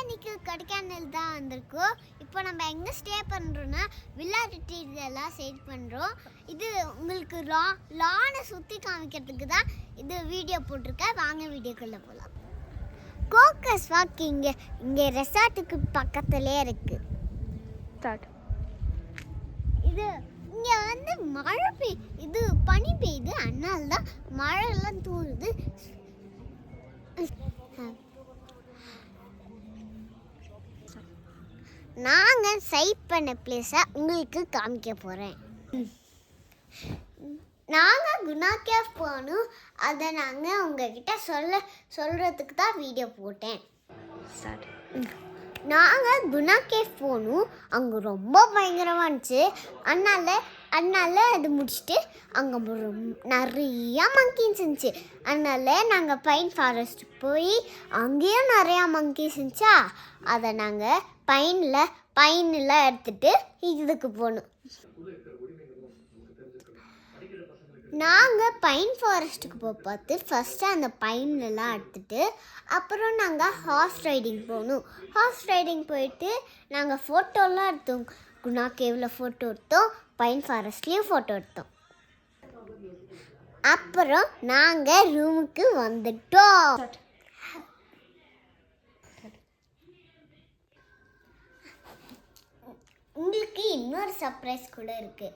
இன்னைக்கு கொடைக்கானல் தான் வந்திருக்கோம். இப்போ நம்ம எங்கே ஸ்டே பண்ணுறோன்னா வில்லா ரிட்ரீட்லாம் ஸ்டே பண்ணுறோம். இது உங்களுக்கு லானை சுற்றி காமிக்கிறதுக்கு தான் இது வீடியோ போட்டிருக்கேன். வாங்க வீடியோக்குள்ளே போகலாம். கோக்கஸ் வாக் இங்கே ரெசார்ட்டுக்கு பக்கத்துலேயே இருக்குது. இது இங்கே வந்து மழை இது பனி பெய்யுது, அதனால தான் மழைலாம் தூருது. நாங்கள் சைட் பண்ண பிளேஸை உங்களுக்கு காமிக்க போகிறேன். நாங்கள் குணா கேவ் போகணும். அதை நாங்கள் உங்ககிட்ட சொல்கிறதுக்கு தான் வீடியோ போட்டேன். நாங்கள் குணா கேவ் போகணும். அங்கே ரொம்ப பயங்கரமாக இருந்துச்சு. அதனால அது முடிச்சுட்டு அங்கே நிறையா மங்கீஸ் இருந்துச்சு. அதனால நாங்கள் பைன் ஃபாரஸ்ட் போய் அங்கேயும் நிறையா மங்கீஸ் இருந்துச்சா, அதை நாங்கள் பைனில் எடுத்துகிட்டு இதுக்கு போகணும். நாங்கள் பைன் ஃபாரஸ்ட்டுக்கு பார்த்து ஃபஸ்ட்டு அந்த பைன்லாம் எடுத்துகிட்டு அப்புறம் நாங்கள் ஹார்ஸ் ரைடிங் போகணும். ஹார்ஸ் ரைடிங் போயிட்டு நாங்கள் ஃபோட்டோலாம் எடுத்தோம். குணா கேவில் ஃபோட்டோ எடுத்தோம், பைன் ஃபாரஸ்ட்லேயும் ஃபோட்டோ எடுத்தோம். அப்புறம் நாங்கள் ரூமுக்கு வந்துட்டோம். உங்களுக்கு இன்னொரு சர்ப்ரைஸ் கூட இருக்குது.